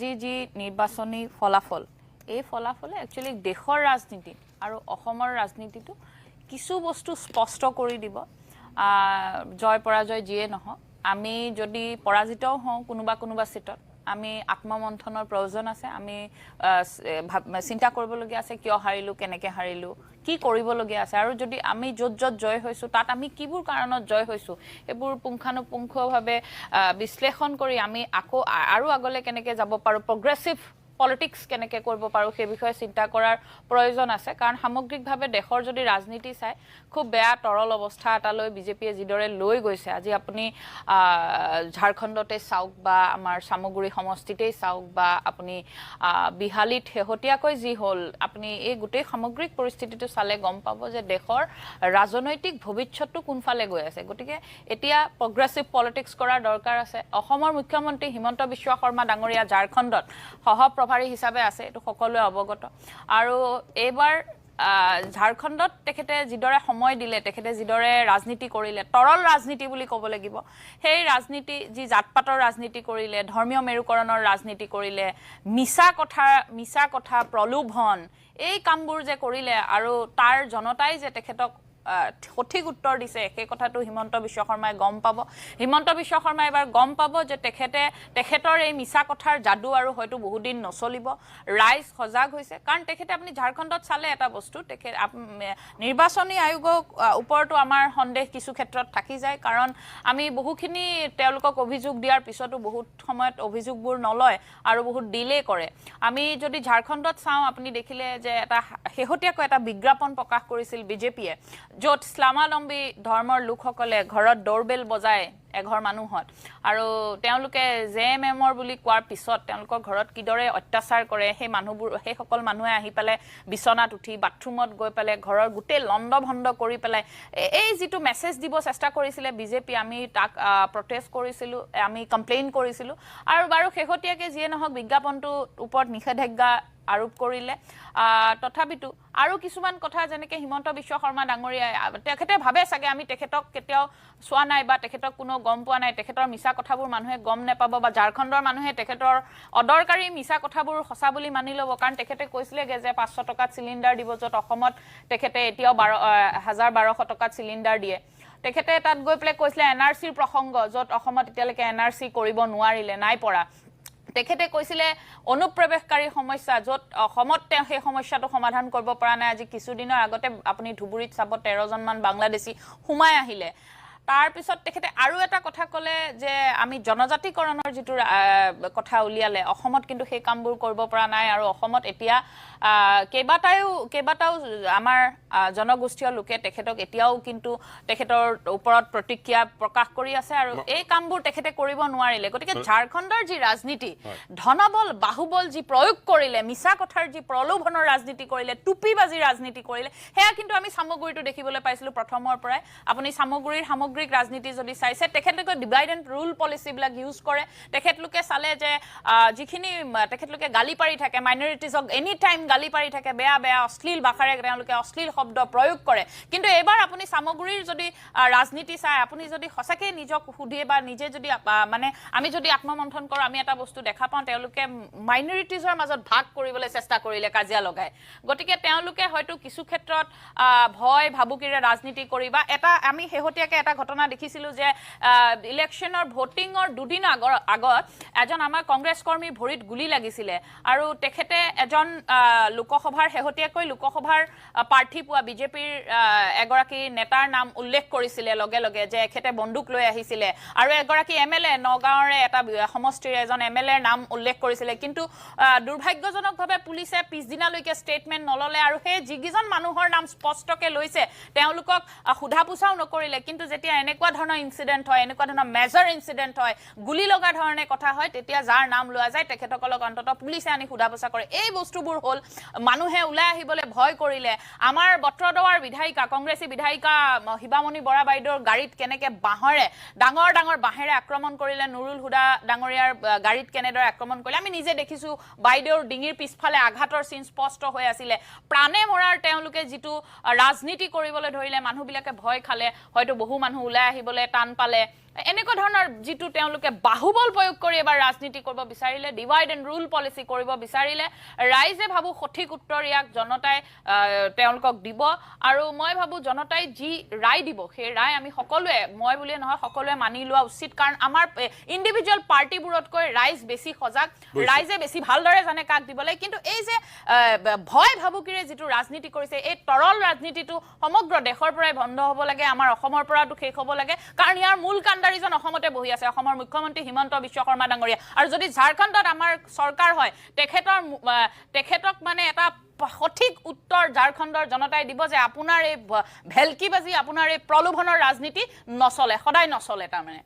আজি যি নিৰ্বাচনী ফলাফল এই ফলাফলে একচুয়ালি দেশৰ ৰাজনীতি আৰু অসমৰ ৰাজনীতিটো কিছু বস্তু স্পষ্ট কৰি দিব জয় পৰাজয় যিয়ে নহওক আমি যদি পৰাজিতও হওঁ কোনোবা সিটত আমি আত্মমন্থনৰ প্ৰয়োজন আছে আমি চিন্তা কৰিবলগীয়া আছে কিয় হাৰিলো কেনেকে হাৰিলো কি কৰিবলগীয়া আছে আৰু যদি আমি যত জয় হৈছো তাত আমি কিবোৰ কাৰণত জয় হৈছো এবোৰ পুংখানুপুংখভাৱে বিশ্লেষণ কৰি আমি আকৌ আৰু আগলে কেনেকে যাব পাৰো প্ৰগ্ৰেছিভ পলিটিক্স কেনেকে কৰিব পাৰো সেই বিষয়ে চিন্তা কৰাৰ প্ৰয়োজন আছে কাৰণ সামগ্ৰিকভাৱে দেশৰ যদি ৰাজনীতি চাই খুব বেয়া তৰল অৱস্থা এটালৈ বিজেপিয়ে যিদৰে লৈ গৈছে আজি আপুনি ঝাৰখণ্ডতে চাওক বা আমাৰ সামগ্ৰী সমষ্টিতেই চাওক বা আপুনি বিহালীত হেহতিয়াকৈ যি হল আপুনি এই গোটেই সামগ্ৰিক পৰিস্থিতিটো চালে গম পাব যে দেশৰ ৰাজনৈতিক ভৱিষ্যতটো কোনফালে গৈ আছে গতিকে এতিয়া প্ৰগ্ৰেছিভ পলিটিক্স কৰাৰ দৰকাৰ আছে অসমৰ মুখ্যমন্ত্ৰী হিমন্ত বিশ্ব শৰ্মা ডাঙৰীয়া ঝাৰখণ্ডত সহপ্ৰভাৰী হিচাপে আছে এটো সকলোৱে অৱগত আৰু এইবাৰ ঝাৰখণ্ডত তেখেতে যিদৰে সময় দিলে তেখেতে যিদৰে ৰাজনীতি কৰিলে তৰল ৰাজনীতি বুলি ক'ব লাগিব সেই ৰাজনীতি যি জাতপাতৰ ৰাজনীতি কৰিলে ধৰ্মীয় মেৰুকৰণৰ ৰাজনীতি কৰিলে মিছা কথা প্ৰলোভন এই কামবোৰ যে কৰিলে আৰু তাৰ জনতাই যে তেখেতক সঠিক উত্তৰ দিছে সেই কথাটো হিমন্ত বিশ্ব শৰ্মাই গম পাব হিমন্ত বিশ্ব শৰ্মাই এবাৰ গম পাব যে তেখেতৰ এই মিছা কথাৰ যাদু আৰু হয়তো বহুত দিন নচলিব ৰাইজ সজাগ হৈছে কাৰণ তেখেতে আপুনি ঝাৰখণ্ডত চালে এটা বস্তু তেখেত নিৰ্বাচনী আয়োগৰ ওপৰতো আমাৰ সন্দেহ কিছু ক্ষেত্ৰত থাকি যায় কাৰণ আমি বহুখিনি তেওঁলোকক অভিযোগ দিয়াৰ পিছতো বহুত সময়ত অভিযোগবোৰ নলয় আৰু বহুত ডিলে কৰে আমি যদি ঝাৰখণ্ডত চাওঁ আপুনি দেখিলে যে এটা হেহতিয়াকৈ এটা বিজ্ঞাপন প্ৰকাশ কৰিছিল বিজেপিয়ে য'ত ইছলামাৱলম্বী ধৰ্মৰ লোকসকলে ঘৰত ডোৰবেল বজায় এঘৰ মানুহত আৰু তেওঁলোকে জেএমএমৰ বুলি কোৱাৰ পিছত তেওঁলোকৰ ঘৰত কিদৰে অত্যাচাৰ কৰে সেই সকল মানুহে আহি পেলে বিছনাত উঠি বাথৰুমত গৈ পেলে ঘৰৰ গোটেই লণ্ডভণ্ড কৰি পেলাই এই যিটো মেছেজ দিব চেষ্টা কৰিছিলে বিজেপি আমি তাক প্ৰটেষ্ট কৰিছিলো আমি কমপ্লেইন কৰিছিলো আৰু বাৰু শেহতীয়াকৈ যিয়ে নহওক বিজ্ঞাপনটো ওপৰত নিষেধাজ্ঞা আৰোপ কৰিলে তথাপিতো আৰু কিছুমান কথা যেনেকে হিমন্ত বিশ্ব শৰ্মা ডাঙৰীয়াই তেখেতে ভাবে চাগে আমি তেখেতক কেতিয়াও চোৱা নাই বা তেখেতক কোনো গম পোৱা নাই তেখেতৰ মিছা কথাবোৰ মানুহে গম নেপাব বা ঝাৰখণ্ডৰ মানুহে তেখেতৰ অদৰকাৰী মিছা কথাবোৰ সঁচা বুলি মানি ল'ব কাৰণ তেখেতে কৈছিলেগে যে 500 টকাত চিলিণ্ডাৰ দিব য'ত অসমত তেখেতে এতিয়াও 1200 টকাত চিলিণ্ডাৰ দিয়ে তেখেতে তাত গৈ পেলাই কৈছিলে এনআৰচিৰ প্ৰসংগ য'ত অসমত এতিয়ালৈকে এনআৰচি কৰিব নোৱাৰিলে নাই পৰা তেখেতে কৈছিলে অনুপ্ৰৱেশকাৰী সমস্যা য'ত অসমত সেই সমস্যাটো সমাধান কৰিব পৰা নাই আজি কিছুদিনৰ আগতে আপুনি ধুবুৰীত চাব 13 জন মান বাংলাদেশী সোমাই আহিলে তাৰ পিছত তেখেতে আৰু এটা কথা ক'লে যে আমি জনজাতিকৰণৰ যিটো কথা উলিয়ালে অসমত কিন্তু সেই কামবোৰ কৰিব পৰা নাই আৰু অসমত এতিয়া কেইবাটাও আমাৰ জনগোষ্ঠীয় লোকে তেখেতক এতিয়াও কিন্তু তেখেতৰ ওপৰত প্ৰতিক্ৰিয়া প্ৰকাশ কৰি আছে আৰু এই কামবোৰ তেখেতে কৰিব নোৱাৰিলে গতিকে ঝাৰখণ্ডৰ যি ৰাজনীতি ধনবল বাহুবল যি প্ৰয়োগ কৰিলে মিছা কথাৰ যি প্ৰলোভনৰ ৰাজনীতি কৰিলে টুপিবাজি ৰাজনীতি কৰিলে হেয়া কিন্তু আমি সামগ্ৰীটো দেখিবলৈ পাইছিলো প্ৰথমৰ পৰাই আপুনি সামগ্ৰিক ৰাজনীতি যদি চাইছে তেখেতলোকে ডিভাইড এণ্ড ৰুল পলিচি বিলাক ইউজ কৰে তেখেতলোকে চালে যে যিখিনি তেখেতলোকে গালি পাৰি থাকে মাইনৰিটিজক এনি টাইম গালি পাৰি থাকে বেয়া অশ্লীল ভাষাৰে তেওঁলোকে অশ্লীল শব্দ প্ৰয়োগ কৰে কিন্তু এবাৰ আপুনি সামগ্ৰীৰ যদি ৰাজনীতি চাই আপুনি যদি সঁচাকে নিজক সুধিয়ে বা নিজে যদি মানে আমি যদি আত্মমন্থন কৰোঁ আমি এটা বস্তু দেখা পাওঁ তেওঁলোকে মাইনৰিটিজৰ মাজত ভাগ কৰিবলৈ চেষ্টা কৰিলে কাজিয়া লগাই গতিকে তেওঁলোকে হয়তো কিছু ক্ষেত্ৰত ভয় ভাবুকিৰে ৰাজনীতি কৰিবা এটা আমি শেহতীয়াকৈ এটা ঘটনা দেখিছিলো যে ইলেকশ্যনৰ ভোটিঙৰ দুদিন আগত এজন আমাৰ কংগ্ৰেছ কৰ্মীৰ ভৰিত গুলি লাগিছিলে আৰু তেখেতে এজন লোকসভাৰ শেহতীয়াকৈ লোকসভাৰ প্ৰাৰ্থী পোৱা বিজেপিৰ এগৰাকী নেতাৰ নাম উল্লেখ কৰিছিলে লগে যে এখেতে বন্দুক লৈ আহিছিলে আৰু এগৰাকী এমএলএ নগাঁৱৰে এটা সমষ্টিৰ এজন এমএলএৰ নাম উল্লেখ কৰিছিলে কিন্তু দুৰ্ভাগ্যজনকভাৱে পুলিচে পিছদিনালৈকে ষ্টেটমেণ্ট নললে আৰু সেই যিকেইজন মানুহৰ নাম স্পষ্টকে লৈছে তেওঁলোকক সোধা পোছাও নকৰিলে কিন্তু যেতিয়া এনেকুৱা ধৰণৰ ইনসিডেন্ট হয় এনেকুৱা ধৰণৰ মেজৰ ইনসিডেন্ট হয় গুলি লগা ধৰণে কথা হয় তেতিয়া যাৰ নাম লোৱা যায় তেখেতসকলক অন্তত পুলিচে আনি সোধা পোছা কৰে এই বস্তুবোৰ হল মানুহে ওলাই আহিবলৈ ভয় কৰিলে আমাৰ বত্ৰদৱাৰ বিধায়িকা কংগ্ৰেছী বিধায়িকা হিবামণি বৰা বাইদেউৰ গাড়ীত কেনেকে বাঁহৰে ডাঙৰ বাঁহেৰে আক্ৰমণ কৰিলে নুৰুল হুদা ডাঙৰীয়াৰ গাড়ীত কেনেদৰে আক্ৰমণ কৰিলে আমি নিজে দেখিছো বাইদেউৰ ডিঙিৰ পিছফালে আঘাতৰ চিন স্পষ্ট হৈ আছিল প্ৰাণে মৰাৰ তেওঁলোকে যিটো ৰাজনীতি কৰিবলৈ ধৰিলে মানুহবিলাকে ভয় খালে হয়তো বহু মানুহ ওলাই আহিবলৈ টান পালে এনেকুৱা ধৰণৰ যিটো তেওঁলোকে বাহুবল প্ৰয়োগ কৰি এবাৰ ৰাজনীতি কৰিব বিচাৰিলে ডিভাইড এণ্ড ৰুল পলিচি কৰিব বিচাৰিলে ৰাইজে ভাবো সঠিক উত্তৰ ইয়াক জনতাই তেওঁলোকক দিব আৰু মই ভাবো জনতাই যি ৰায় দিব সেই ৰায় আমি সকলোৱে মই বুলিয়ে নহয় সকলোৱে মানি লোৱা উচিত কাৰণ আমাৰ ইণ্ডিভিজুৱেল পাৰ্টিবোৰতকৈ ৰাইজ বেছি সজাগ ৰাইজে বেছি ভালদৰে জানে কাক দিব লাগে কিন্তু এই যে ভয় ভাবুকিৰে যিটো ৰাজনীতি কৰিছে এই তৰল ৰাজনীতিটো সমগ্ৰ দেশৰ পৰাই বন্ধ হ'ব লাগে আমাৰ অসমৰ পৰাটো শেষ হ'ব লাগে কাৰণ ইয়াৰ মূল কাণ্ডাৰীজন অসমতে বহি আছে অসমৰ মুখ্যমন্ত্ৰী হিমন্ত বিশ্ব শৰ্মা ডাঙৰীয়া আৰু যদি ঝাৰখণ্ডত আমাৰ চৰকাৰ হয় তেখেতক মানে এটা সঠিক উত্তৰ ঝাৰখণ্ডৰ জনতাই দিব যে আপোনাৰ এই ভেলকিবাজি আপোনাৰ এই প্ৰলোভনৰ ৰাজনীতি নচলে সদায় নচলে তাৰমানে